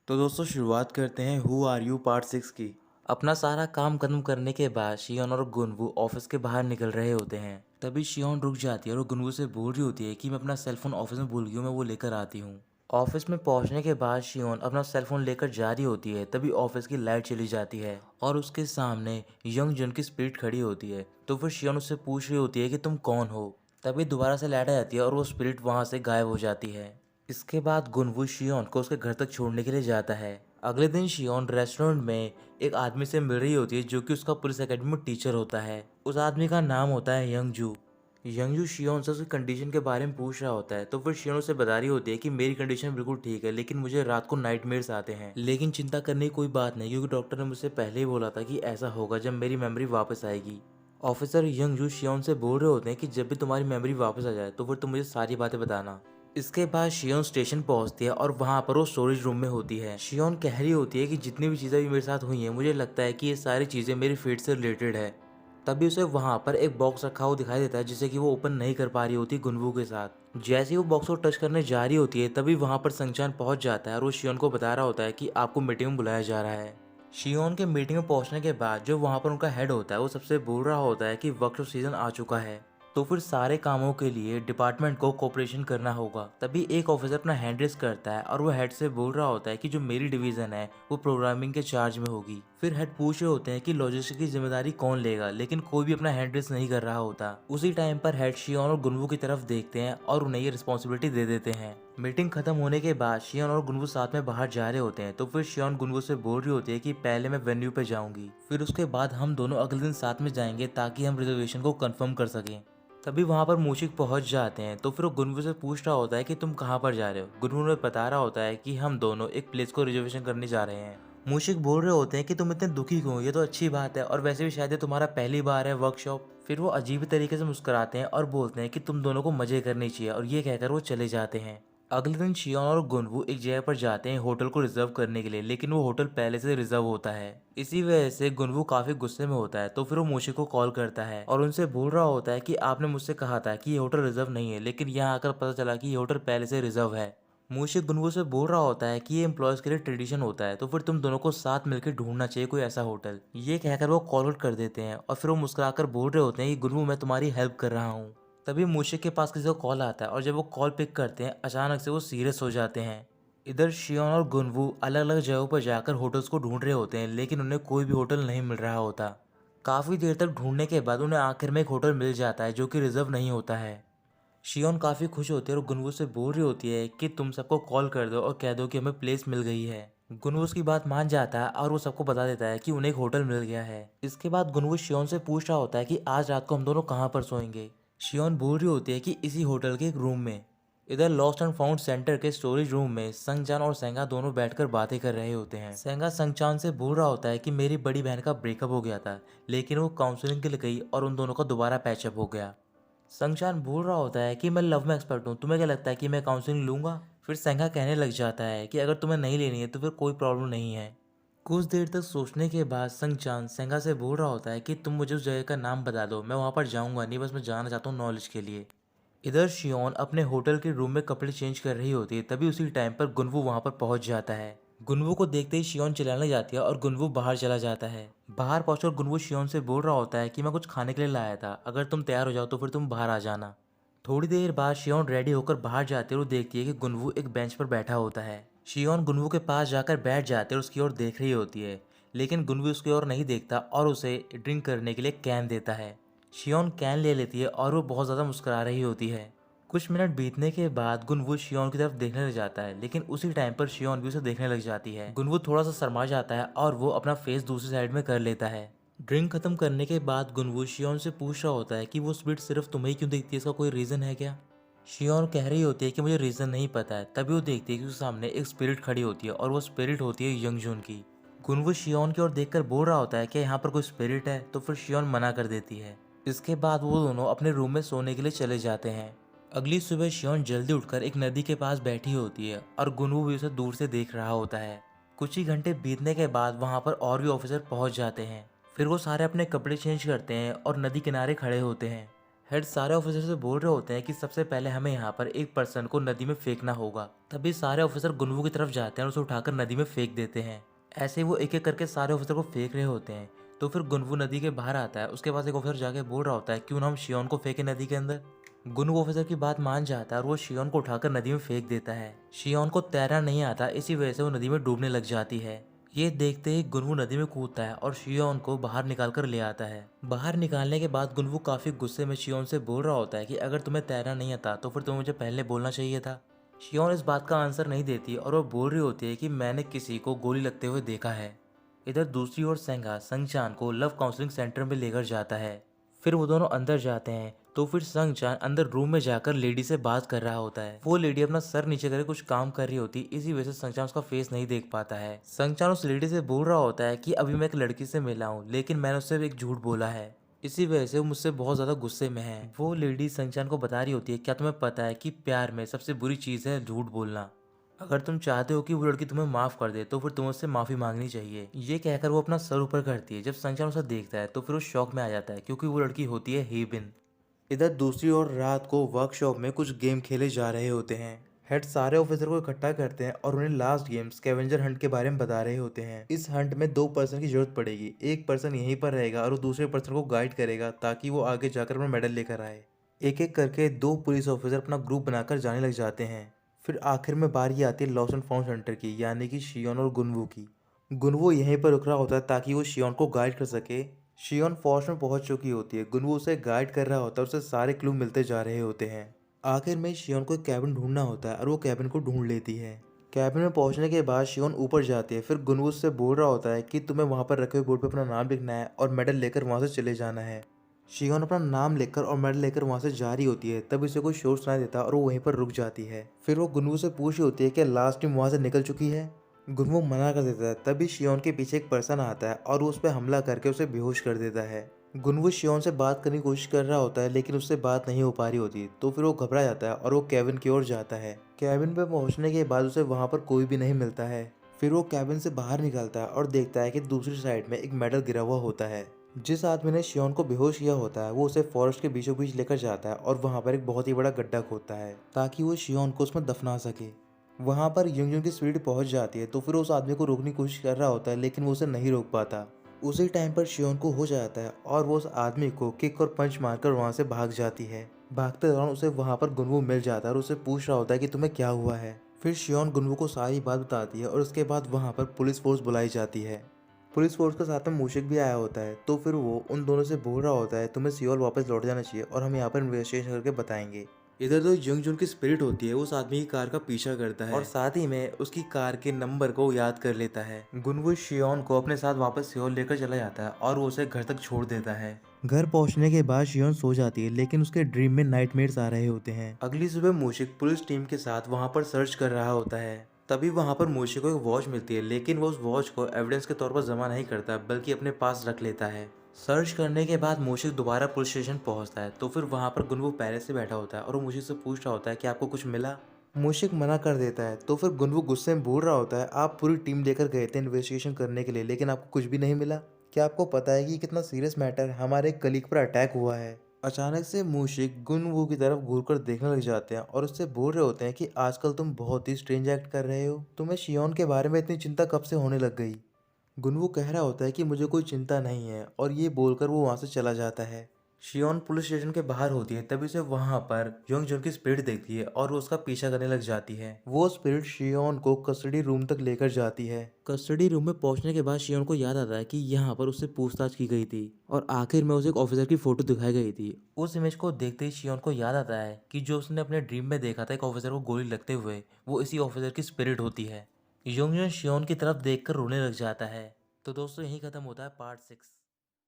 तो दोस्तों शुरुआत करते हैं हु आर यू पार्ट 6 की। अपना सारा काम खत्म करने के बाद शियोन और गुनवू ऑफिस के बाहर निकल रहे होते हैं। तभी शियोन रुक जाती है और गुनवू से बोल रही होती है कि मैं अपना सेलफोन ऑफिस में भूल गई हूँ, मैं वो लेकर आती हूँ। ऑफिस में पहुंचने के बाद शियोन अपना सेलफोन लेकर जा रही होती है, तभी ऑफिस की लाइट चली जाती है और उसके सामने यंग जन की स्पिरिट खड़ी होती है। तो फिर शियोन उससे पूछ रही होती है कि तुम कौन हो। तभी दोबारा से लाइट आ जाती है और वो स्पिरिट वहां से गायब हो जाती है। इसके बाद गुनवू शियोन को उसके घर तक छोड़ने के लिए जाता है। अगले दिन शियोन रेस्टोरेंट में एक आदमी से मिल रही होती है जो कि उसका पुलिस एकेडमी में टीचर होता है। उस आदमी का नाम होता है यंगजू। यंगजू शियोन से उसकी कंडीशन के बारे में पूछ रहा होता है। तो फिर शियोन उसे बता रही होती है कि मेरी कंडीशन बिल्कुल ठीक है, लेकिन मुझे रात को नाइटमेयर्स आते हैं। लेकिन चिंता करने की कोई बात नहीं, क्योंकि डॉक्टर ने मुझसे पहले ही बोला था कि ऐसा होगा जब मेरी मेमोरी वापस आएगी। ऑफिसर यंगजू शियोन से बोल रहे होते हैं कि जब भी तुम्हारी मेमोरी वापस आ जाए तो फिर तुम मुझे सारी बातें बताना। इसके बाद शियोन स्टेशन पहुंचती है और वहां पर वो स्टोरेज रूम में होती है। शियोन कह रही होती है कि जितनी भी चीजें भी मेरे साथ हुई हैं, मुझे लगता है कि ये सारी चीजें मेरी फेट से रिलेटेड है। तभी उसे वहां पर एक बॉक्स रखा हुआ दिखाई देता है जिसे कि वो ओपन नहीं कर पा रही होती गुनवू के साथ। जैसे ही वो बॉक्स को टच करने जा रही होती है, तभी वहां पर संगचान पहुंच जाता है और वो शियोन को बता रहा होता है कि आपको मीटिंग में बुलाया जा रहा है। शियोन के मीटिंग में पहुंचने के बाद जो वहां पर उनका हेड होता है वो सबसे बोल रहा होता है कि वर्कशॉप सीजन आ चुका है, तो फिर सारे कामों के लिए डिपार्टमेंट को कोऑपरेशन करना होगा। तभी एक ऑफिसर अपना हैंड रेस करता है और वो हेड से बोल रहा होता है कि जो मेरी डिवीजन है वो प्रोग्रामिंग के चार्ज में होगी। फिर हेड पूछ रहे होते हैं कि लॉजिस्टिक की जिम्मेदारी कौन लेगा, लेकिन कोई भी अपना हैंड रेस नहीं कर रहा होता। उसी टाइम पर हेड शियोन और गुनवू की तरफ देखते हैं और उन्हें ये रिस्पॉन्सिबिलिटी दे देते हैं। मीटिंग खत्म होने के बाद शियोन और गुनवू साथ में बाहर जा रहे होते हैं। तो फिर शियोन गुनवू से बोल रही होती है कि पहले मैं वेन्यू पे जाऊंगी, फिर उसके बाद हम दोनों अगले दिन साथ में जाएंगे ताकि हम रिजर्वेशन को कंफर्म कर सकें। तभी वहां पर मूशिक पहुंच जाते हैं। तो फिर वो गुनवू से पूछ रहा होता है कि तुम कहाँ पर जा रहे हो। गुनवू ने बता रहा होता है कि हम दोनों एक प्लेस को रिजर्वेशन करने जा रहे हैं। मूशिक बोल रहे होते हैं कि तुम इतने दुखी क्यों हो, ये तो अच्छी बात है और वैसे भी शायद ये तुम्हारा पहली बार है वर्कशॉप। फिर वो अजीब तरीके से मुस्कुराते हैं और बोलते हैं कि तुम दोनों को मजे करनी चाहिए, और ये कहकर वो चले जाते हैं। अगले दिन शियोन और गुनवू एक जगह पर जाते हैं होटल को रिजर्व करने के लिए, लेकिन वो होटल पहले से रिजर्व होता है। इसी वजह से गुनवू काफी गुस्से में होता है। तो फिर वो मूशिक को कॉल करता है और उनसे बोल रहा होता है कि आपने मुझसे कहा था कि ये होटल रिजर्व नहीं है, लेकिन यहाँ आकर पता चला कि ये होटल पहले से रिजर्व है। मूशिक गुनवू से बोल रहा होता है कि ये एम्प्लॉयज के लिए ट्रेडिशन होता है, तो फिर तुम दोनों को साथ मिलकर ढूंढना चाहिए कोई ऐसा होटल। ये कहकर वो कॉल आउट कर देते हैं और फिर वो मुस्कुराकर बोल रहे होते हैं कि गुनवू मैं तुम्हारी हेल्प कर रहा हूँ। तभी मूशिक के पास किसी का कॉल आता है और जब वो कॉल पिक करते हैं अचानक से वो सीरियस हो जाते हैं। इधर शियोन और गुनवू अलग अलग जगहों पर जाकर होटल्स को ढूंढ रहे होते हैं, लेकिन उन्हें कोई भी होटल नहीं मिल रहा होता। काफी देर तक ढूंढने के बाद उन्हें आखिर में एक होटल मिल जाता है जो कि रिजर्व नहीं होता है। शियोन काफी खुश होती है और गुनवू से बोल रही होती है कि तुम सबको कॉल कर दो और कह दो कि हमें प्लेस मिल गई है। गुनवू उसकी बात मान जाता है और वो सबको बता देता है कि उन्हें एक होटल मिल गया है। इसके बाद गुनवू शियोन से पूछ रहा होता है कि आज रात को हम दोनों कहाँ पर सोएंगे। शियोन बोल रही होती है कि इसी होटल के एक रूम में। इधर लॉस्ट एंड फाउंड सेंटर के स्टोरेज रूम में संगचान और सेंगा दोनों बैठकर बातें कर रहे होते हैं। सेंगा संगचान से बोल रहा होता है कि मेरी बड़ी बहन का ब्रेकअप हो गया था, लेकिन वो काउंसलिंग के लिए गई और उन दोनों का दोबारा पैचअप हो गया। संगचान बोल रहा होता है कि मैं लव में एक्सपर्ट हूँ, तुम्हें क्या लगता है कि मैं काउंसलिंग लूंगा। फिर सेंगा कहने लग जाता है कि अगर तुम्हें नहीं लेनी है तो फिर कोई प्रॉब्लम नहीं है। कुछ देर तक सोचने के बाद संगचान सेंगा से बोल रहा होता है कि तुम मुझे उस जगह का नाम बता दो, मैं वहां पर जाऊंगा नहीं, बस मैं जाना चाहता हूँ नॉलेज के लिए। इधर शियोन अपने होटल के रूम में कपड़े चेंज कर रही होती है। तभी उसी टाइम पर गुनवू वहां पर पहुंच जाता है। गुनवू को देखते ही शियोन चिल्लाने जाती है और गुनवू बाहर चला जाता है। बाहर पहुंचकर गुनवू शियोन से बोल रहा होता है कि मैं कुछ खाने के लिए लाया था, अगर तुम तैयार हो जाओ तो फिर तुम बाहर आ जाना। थोड़ी देर बाद शियोन रेडी होकर बाहर जाती है और देखती है कि गुनवू एक बेंच पर बैठा होता है। शियोन गुनवू के पास जाकर बैठ जाती है और उसकी ओर देख रही होती है, लेकिन गुनवू उसकी ओर नहीं देखता और उसे ड्रिंक करने के लिए कैन देता है। शियोन कैन ले लेती है और वो बहुत ज़्यादा मुस्कुरा रही होती है। कुछ मिनट बीतने के बाद गुनवू शियोन की तरफ देखने लग जाता है, लेकिन उसी टाइम पर शियोन भी उसे देखने लग जाती है। गुनवू थोड़ा सा शर्मा जाता है और वो अपना फेस दूसरी साइड में कर लेता है। ड्रिंक खत्म करने के बाद गुनवू शियोन से पूछ रहा होता है कि वो स्पिरिट सिर्फ तुम्हें ही क्यों दिखती है, इसका कोई रीजन है क्या। शियोन कह रही होती है कि मुझे रीजन नहीं पता है। तभी वो देखती है कि उसके सामने एक स्पिरिट खड़ी होती है और वो स्पिरिट होती है यंगजून की। गुनवू शियोन की ओर देखकर बोल रहा होता है कि यहाँ पर कोई स्पिरिट है, तो फिर शियोन मना कर देती है। इसके बाद वो दोनों अपने रूम में सोने के लिए चले जाते हैं। अगली सुबह शियोन जल्दी उठकर एक नदी के पास बैठी होती है और गुनवू भी उसे दूर से देख रहा होता है। कुछ ही घंटे बीतने के बाद वहां पर और भी ऑफिसर पहुंच जाते हैं। फिर वो सारे अपने कपड़े चेंज करते हैं और नदी किनारे खड़े होते हैं। हेड सारे ऑफिसर से बोल रहे होते हैं कि सबसे पहले हमें यहाँ पर एक पर्सन को नदी में फेंकना होगा। तभी सारे ऑफिसर गुनवू की तरफ जाते हैं और उसे उठाकर नदी में फेंक देते हैं। ऐसे ही वो एक एक करके सारे ऑफिसर को फेंक रहे होते हैं। तो फिर गुनवू नदी के बाहर आता है। उसके पास एक ऑफिसर जाके बोल रहा होता है क्यों ना हम शियोन को फेंके नदी के अंदर। गुनवू ऑफिसर की बात मान जाता है और वो शियोन को उठाकर नदी में फेंक देता है। शियोन को तैरना नहीं आता, इसी वजह से वो नदी में डूबने लग जाती है। ये देखते ही गुनवू नदी में कूदता है और शियोन को बाहर निकाल कर ले आता है। बाहर निकालने के बाद गुनवू काफी गुस्से में शियोन से बोल रहा होता है कि अगर तुम्हें तैरना नहीं आता तो फिर तुम्हें मुझे पहले बोलना चाहिए था। शियोन इस बात का आंसर नहीं देती और वो बोल रही होती है कि मैंने किसी को गोली लगते हुए देखा है। इधर दूसरी ओर संगा संगचान को लव काउंसलिंग सेंटर में लेकर जाता है। फिर वो दोनों अंदर जाते हैं तो फिर संगचान अंदर रूम में जाकर लेडी से बात कर रहा होता है। वो लेडी अपना सर नीचे करके कुछ काम कर रही होती, इसी वजह से संगचान उसका फेस नहीं देख पाता है। संगचान उस लेडी से बोल रहा होता है कि अभी मैं एक लड़की से मिला हूँ लेकिन मैंने उससे एक झूठ बोला है, इसी वजह से वो मुझसे बहुत ज्यादा गुस्से में है। वो लेडी संगचान को बता रही होती है क्या तुम्हें पता है कि प्यार में सबसे बुरी चीज है झूठ बोलना। अगर तुम चाहते हो कि वो लड़की तुम्हें माफ कर दे तो फिर तुम्हें उससे माफी मांगनी चाहिए। ये कहकर वो अपना सर ऊपर करती है। जब संगचान उसे देखता है तो फिर वो शॉक में आ जाता है क्योंकि वो लड़की होती है हेबिन। इधर दूसरी ओर रात को वर्कशॉप में कुछ गेम खेले जा रहे होते हैं। हेड सारे ऑफिसर को इकट्ठा करते हैं और उन्हें लास्ट गेम स्कैवेंजर हंट के बारे में बता रहे होते हैं। इस हंट में 2 पर्सन की जरूरत पड़ेगी, एक पर्सन यहीं पर रहेगा और वो दूसरे पर्सन को गाइड करेगा ताकि वो आगे जाकर अपना मेडल लेकर आए। एक एक करके 2 पुलिस ऑफिसर अपना ग्रुप बनाकर जाने लग जाते हैं। फिर आखिर में बारी आती है लॉस्ट एंड फाउंड हंटर की, यानी कि शियोन और गुनवू की। गुनवू यहीं पर रुक रहा होता है ताकि वो शियोन को गाइड कर सके। शियोन फॉरेस्ट में पहुंच चुकी होती है। गुनवू उसे गाइड कर रहा होता है, उसे सारे क्लू मिलते जा रहे होते हैं। आखिर में शियोन को एक कैबिन ढूंढना होता है और वो कैबिन को ढूंढ लेती है। कैबिन में पहुंचने के बाद शियोन ऊपर जाती है। फिर गुनवू उससे बोल रहा होता है कि तुम्हें वहां पर रखे हुए बोर्ड पर अपना नाम लिखना है और मेडल लेकर वहां से चले जाना है। शियोन अपना नाम लिखकर और मेडल लेकर वहां से जा रही होती है, तब उसे कोई शोर सुनाई देता है और वो वहीं पर रुक जाती है। फिर वो गुनवू से पूछ रही होती है कि लास्ट टीम वहां से निकल चुकी है। गुनवू मना कर देता है। तभी शियोन के पीछे एक पर्सन आता है और वो उस पर हमला करके उसे बेहोश कर देता है। गुनवू शियोन से बात करने की कोशिश कर रहा होता है लेकिन उससे बात नहीं हो पा रही होती, तो फिर वो घबरा जाता है और वो कैबिन की ओर जाता है। कैबिन पे पहुंचने के बाद उसे वहां पर कोई भी नहीं मिलता है। फिर वो कैबिन से बाहर निकलता है और देखता है कि दूसरी साइड में एक मेडल गिरा हुआ होता है। जिस आदमी ने शियोन को बेहोश किया होता है वो उसे फॉरेस्ट के बीचों बीच लेकर जाता है और वहां पर एक बहुत ही बड़ा गड्ढा खोदता है ताकि वो शियोन को उसमें दफना सके। वहां पर युंगजुन की स्पीड पहुंच जाती है तो फिर उस आदमी को रोकने की कोशिश कर रहा होता है लेकिन वो उसे नहीं रोक पाता। उसी टाइम पर शियोन को हो जाता है और वो उस आदमी को किक और पंच मारकर वहां से भाग जाती है। भागते दौरान उसे वहां पर गुनवू मिल जाता है और उसे पूछ रहा होता है कि तुम्हें क्या हुआ है। फिर शियोन गुनवू को सारी बात बताती है और उसके बाद वहां पर पुलिस फोर्स बुलाई जाती है। पुलिस फोर्स के साथ में मूशिक भी आया होता है, तो फिर वो उन दोनों से बोल रहा होता है तुम्हें सियोल वापस लौट जाना चाहिए और हम यहाँ पर इन्वेस्टिगेशन करके बताएंगे। इधर तो युंगजुन की स्पिरिट होती है, उस आदमी की कार का पीछा करता है और साथ ही में उसकी कार के नंबर को याद कर लेता है। गुनवू शियोन को अपने साथ वापस सियोल लेकर चला जाता है और वो उसे घर तक छोड़ देता है। घर पहुंचने के बाद शियोन सो जाती है लेकिन उसके ड्रीम में नाइटमेयर्स आ रहे होते हैं। अगली सुबह मूशिक पुलिस टीम के साथ वहां पर सर्च कर रहा होता है। तभी वहां पर मूशिक को एक वॉच मिलती है लेकिन वो उस वॉच को एविडेंस के तौर पर जमा नहीं करता बल्कि अपने पास रख लेता है। सर्च करने के बाद मूशिक दोबारा पुलिस स्टेशन पहुंचता है तो फिर वहां पर गुनवू पहले से बैठा होता है और वो मूशिक से पूछ रहा होता है कि आपको कुछ मिला। मूशिक मना कर देता है तो फिर गुनवू गुस्से में बोल रहा होता है आप पूरी टीम लेकर गए थे इन्वेस्टिगेशन करने के लिए लेकिन आपको कुछ भी नहीं मिला। क्या आपको पता है कि कितना सीरियस मैटर हमारे कलीग पर अटैक हुआ है। अचानक से मूशिक गुनवू की तरफ घूरकर देखने लग जाते हैं और उससे बोल रहे होते हैं कि आजकल तुम बहुत ही स्ट्रेंज एक्ट कर रहे हो, तुम्हें शियोन के बारे में इतनी चिंता कब से होने लग गई। गुनवू कह रहा होता है कि मुझे कोई चिंता नहीं है और ये बोलकर वो वहां से चला जाता है। शियोन पुलिस स्टेशन के बाहर होती है, तभी से वहां पर योंगजुन की स्पिरिट देखती है और वो उसका पीछा करने लग जाती है। वो स्पिरिट शियोन को कस्टडी रूम तक लेकर जाती है। कस्टडी रूम में पहुंचने के बाद शियोन को याद आता है कि यहाँ पर उससे पूछताछ की गई थी और आखिर में उसे एक ऑफिसर की फोटो दिखाई गई थी। उस इमेज को देखते ही शियोन को याद आता है कि जो उसने अपने ड्रीम में देखा था एक ऑफिसर को गोली लगते हुए, वो इसी ऑफिसर की स्पिरिट होती है। योंगजुन शियोन की तरफ देखकर रोने लग जाता है। तो दोस्तों यही खत्म होता है पार्ट 6।